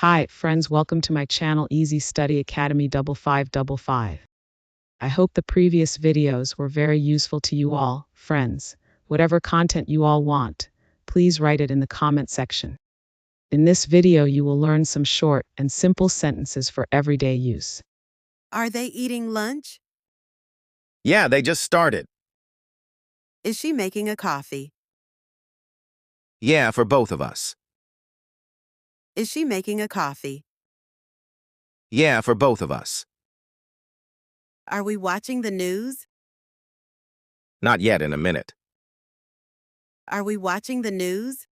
Hi, friends, welcome to my channel Easy Study Academy 5555. I hope the previous videos were very useful to you all, friends. Whatever content you all want, please write it in the comment section. In this video, you will learn some short and simple sentences for everyday use. Are they eating lunch? Yeah, they just started. Is she making a coffee? Yeah, for both of us. Is she making a coffee? Yeah, for both of us. Are we watching the news? Not yet, in a minute. Are we watching the news?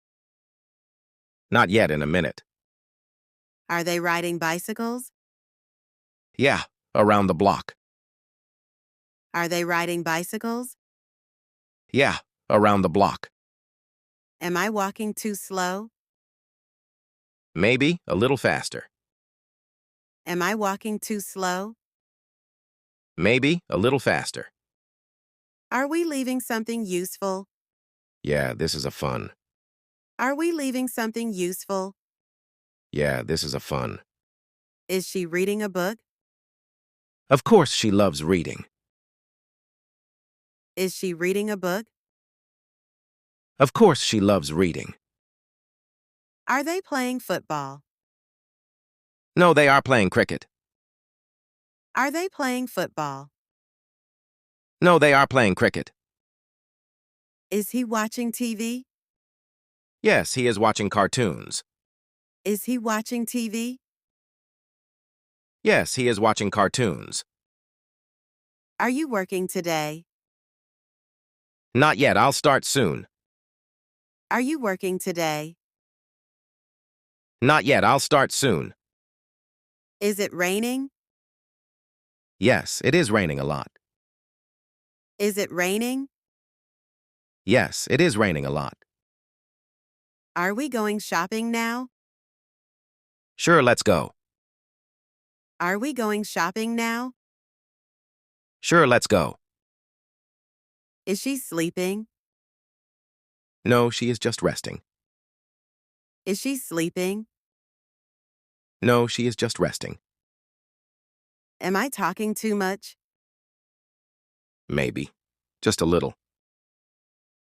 Not yet, in a minute. Are they riding bicycles? Yeah, around the block. Are they riding bicycles? Yeah, around the block. Am I walking too slow? Maybe a little faster. Am I walking too slow? Maybe a little faster. Are we leaving something useful? Yeah, this is a fun. Are we leaving something useful? Yeah, this is a fun. Is she reading a book? Of course she loves reading. Is she reading a book? Of course she loves reading. Are they playing football? No, they are playing cricket. Are they playing football? No, they are playing cricket. Is he watching TV? Yes, he is watching cartoons. Is he watching TV? Yes, he is watching cartoons. Are you working today? Not yet, I'll start soon. Are you working today? Not yet, I'll start soon. Is it raining? Yes, it is raining a lot. Is it raining? Yes, it is raining a lot. Are we going shopping now? Sure, let's go. Are we going shopping now? Sure, let's go. Is she sleeping? No, she is just resting. Is she sleeping? No, she is just resting. Am I talking too much? Maybe. Just a little.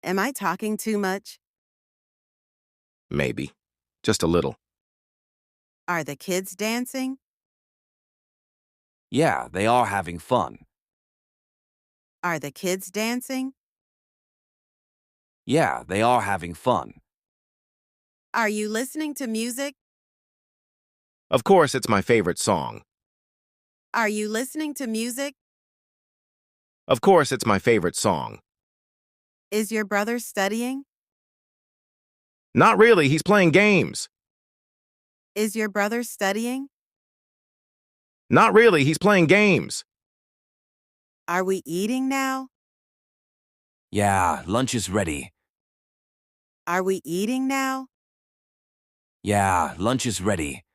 Am I talking too much? Maybe. Just a little. Are the kids dancing? Yeah, they are having fun. Are the kids dancing? Yeah, they are having fun. Are you listening to music? Of course, it's my favorite song. Are you listening to music? Of course, it's my favorite song. Is your brother studying? Not really, he's playing games. Is your brother studying? Not really, he's playing games. Are we eating now? Yeah, lunch is ready. Are we eating now? Yeah, lunch is ready.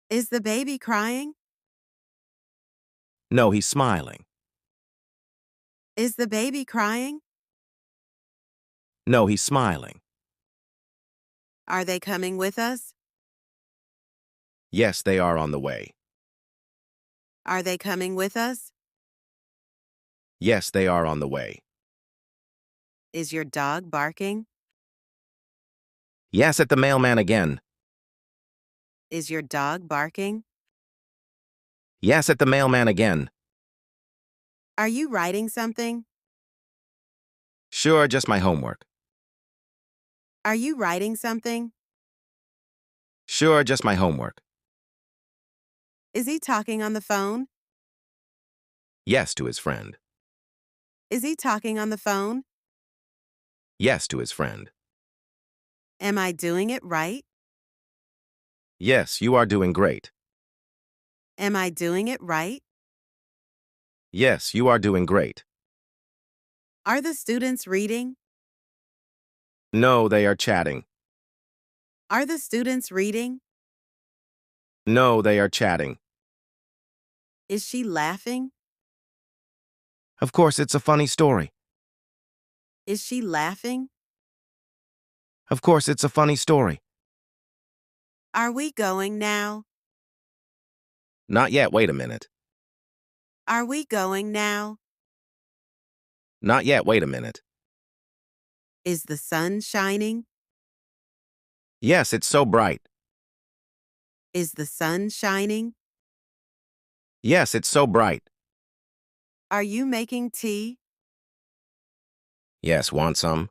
Is the baby crying? No, he's smiling. Is the baby crying? No, he's smiling. Are they coming with us? Yes, they are on the way. Are they coming with us? Yes, they are on the way. Is your dog barking? Yes, at the mailman again. Is your dog barking? Yes, at the mailman again. Are you writing something? Sure, just my homework. Are you writing something? Sure, just my homework. Is he talking on the phone? Yes, to his friend. Is he talking on the phone? Yes, to his friend. Am I doing it right? Yes, you are doing great. Am I doing it right? Yes, you are doing great. Are the students reading? No, they are chatting. Are the students reading? No, they are chatting. Is she laughing? Of course, it's a funny story. Is she laughing? Of course, it's a funny story. Are we going now? Not yet, wait a minute. Are we going now? Not yet, wait a minute. Is the sun shining? Yes, it's so bright. Is the sun shining? Yes, it's so bright. Are you making tea? Yes, want some?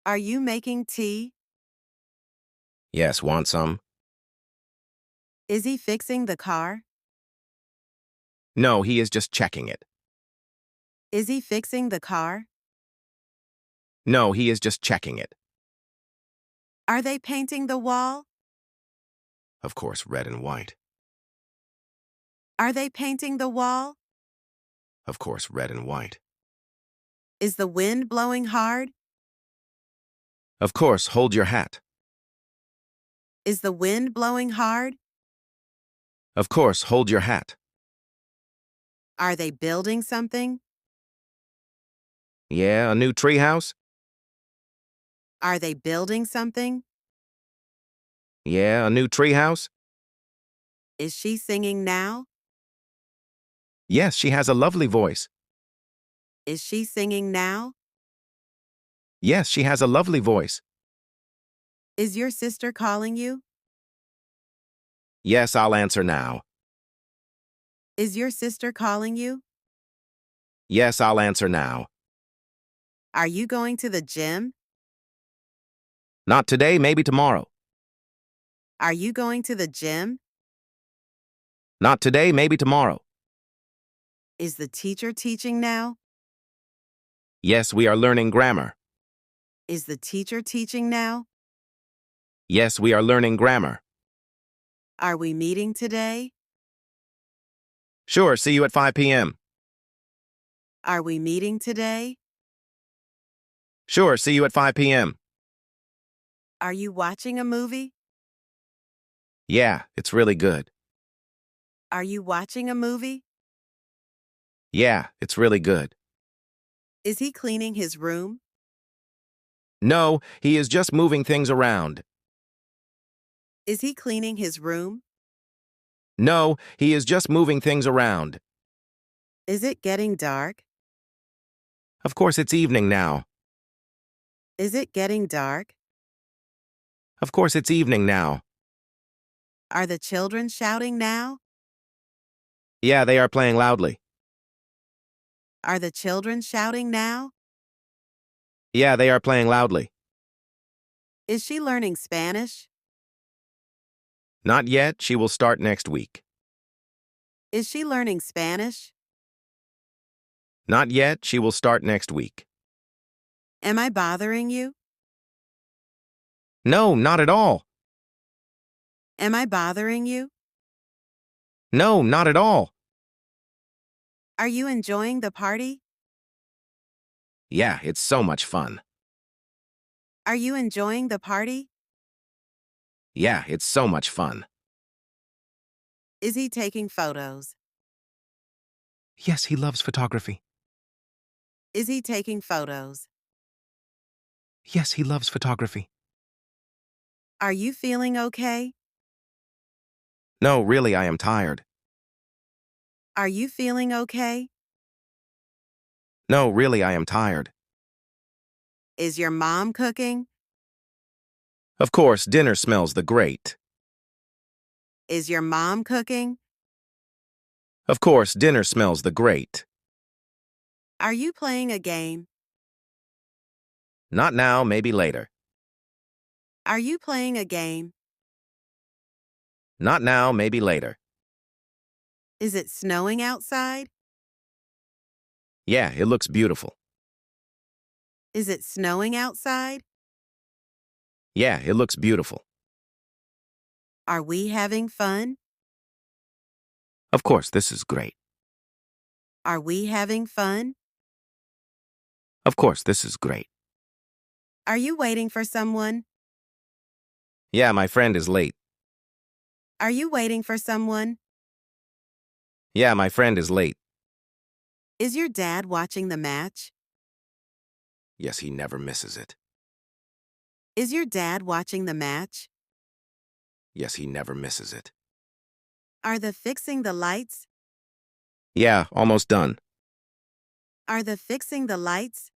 Are you making tea? Yes, want some? Is he fixing the car? No, he is just checking it. Is he fixing the car? No, he is just checking it. Are they painting the wall? Of course, red and white. Are they painting the wall? Of course, red and white. Is the wind blowing hard? Of course, hold your hat. Is the wind blowing hard? Of course, hold your hat. Are they building something? Yeah, a new treehouse? Are they building something? Yeah, a new treehouse? Is she singing now? Yes, she has a lovely voice. Is she singing now? Yes, she has a lovely voice. Is your sister calling you? Yes, I'll answer now. Is your sister calling you? Yes, I'll answer now. Are you going to the gym? Not today, maybe tomorrow. Are you going to the gym? Not today, maybe tomorrow. Is the teacher teaching now? Yes, we are learning grammar. Is the teacher teaching now? Yes, we are learning grammar. Are we meeting today? Sure, see you at 5 p.m. Are we meeting today? Sure, see you at 5 p.m. Are you watching a movie? Yeah, it's really good. Are you watching a movie? Yeah, it's really good. Is he cleaning his room? No, he is just moving things around. Is he cleaning his room? No, he is just moving things around. Is it getting dark? Of course, it's evening now. Is it getting dark? Of course, it's evening now. Are the children shouting now? Yeah, they are playing loudly. Are the children shouting now? Yeah, they are playing loudly. Is she learning Spanish? Not yet, she will start next week. Is she learning Spanish? Not yet, she will start next week. Am I bothering you? No, not at all. Am I bothering you? No, not at all. Are you enjoying the party? Yeah, it's so much fun. Are you enjoying the party? Yeah, it's so much fun. Is he taking photos? Yes, he loves photography. Is he taking photos? Yes, he loves photography. Are you feeling okay? No, really, I am tired. Are you feeling okay? No, really, I am tired. Is your mom cooking? Of course, dinner smells the great. Is your mom cooking? Of course, dinner smells the great. Are you playing a game? Not now, maybe later. Are you playing a game? Not now, maybe later. Is it snowing outside? Yeah, it looks beautiful. Is it snowing outside? Yeah, it looks beautiful. Are we having fun? Of course, this is great. Are we having fun? Of course, this is great. Are you waiting for someone? Yeah, my friend is late. Are you waiting for someone? Yeah, my friend is late. Is your dad watching the match? Yes, he never misses it. Is your dad watching the match? Yes, he never misses it. Are the fixing the lights? Yeah, almost done. Are the fixing the lights?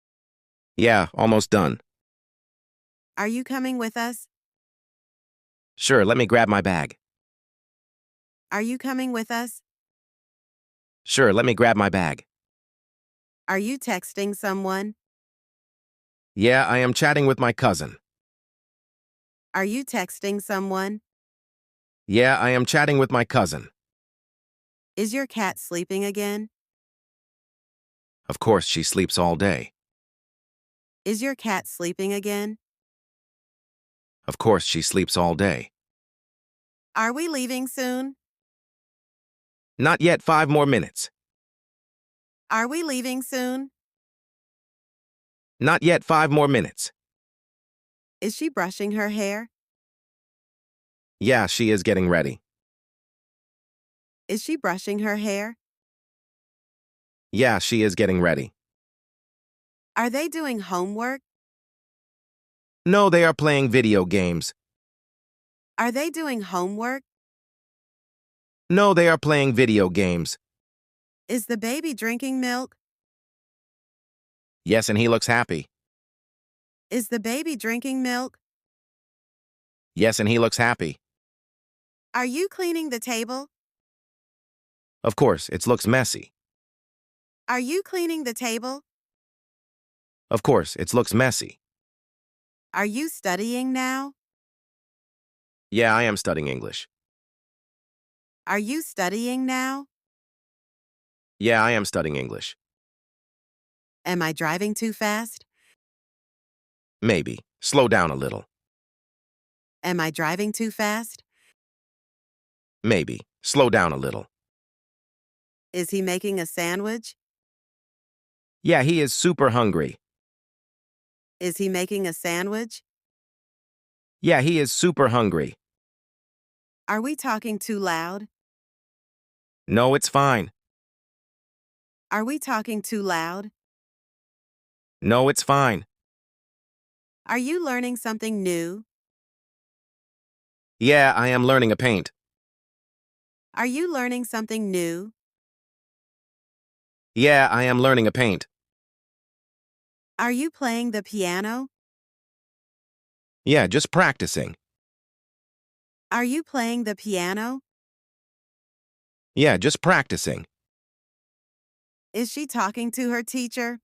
Yeah, almost done. Are you coming with us? Sure, let me grab my bag. Are you coming with us? Sure, let me grab my bag. Are you texting someone? Yeah, I am chatting with my cousin. Are you texting someone? Yeah, I am chatting with my cousin. Is your cat sleeping again? Of course, she sleeps all day. Is your cat sleeping again? Of course, she sleeps all day. Are we leaving soon? Not yet, 5 more minutes. Are we leaving soon? Not yet, 5 more minutes. Is she brushing her hair? Yeah, she is getting ready. Is she brushing her hair? Yeah, she is getting ready. Are they doing homework? No, they are playing video games. Are they doing homework? No, they are playing video games. Is the baby drinking milk? Yes, and he looks happy. Is the baby drinking milk? Yes, and he looks happy. Are you cleaning the table? Of course, it looks messy. Are you cleaning the table? Of course, it looks messy. Are you studying now? Yeah, I am studying English. Are you studying now? Yeah, I am studying English. Am I driving too fast? Maybe. Slow down a little. Am I driving too fast? Maybe. Slow down a little. Is he making a sandwich? Yeah, he is super hungry. Is he making a sandwich? Yeah, he is super hungry. Are we talking too loud? No, it's fine. Are we talking too loud? No, it's fine. Are you learning something new? Yeah, I am learning a paint. Are you learning something new? Yeah, I am learning a paint. Are you playing the piano? Yeah, just practicing. Are you playing the piano? Yeah, just practicing. Is she talking to her teacher?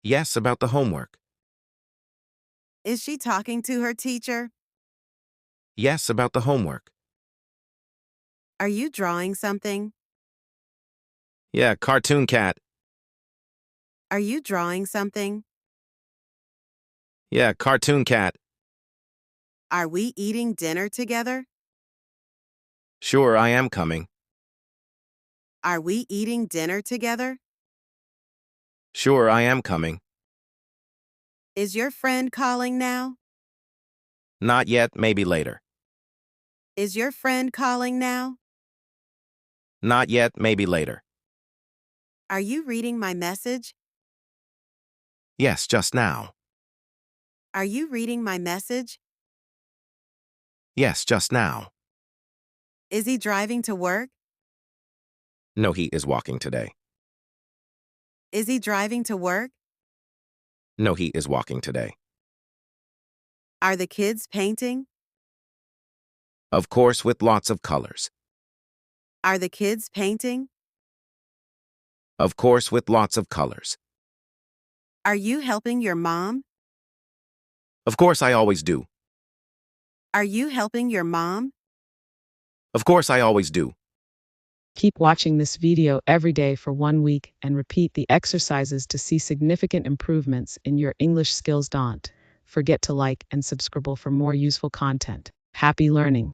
Yes, about the homework. Is she talking to her teacher? Yes, about the homework. Are you drawing something? Yeah, cartoon cat. Are you drawing something? Yeah, cartoon cat. Are we eating dinner together? Sure, I am coming. Are we eating dinner together? Sure, I am coming. Is your friend calling now? Not yet, maybe later. Is your friend calling now? Not yet, maybe later. Are you reading my message? Yes, just now. Are you reading my message? Yes, just now. Is he driving to work? No, he is walking today. Is he driving to work? No, he is walking today. Are the kids painting? Of course, with lots of colors. Are the kids painting? Of course, with lots of colors. Are you helping your mom? Of course, I always do. Are you helping your mom? Of course, I always do. Keep watching this video every day for 1 week and repeat the exercises to see significant improvements in your English skills. Don't forget to like and subscribe for more useful content. Happy learning!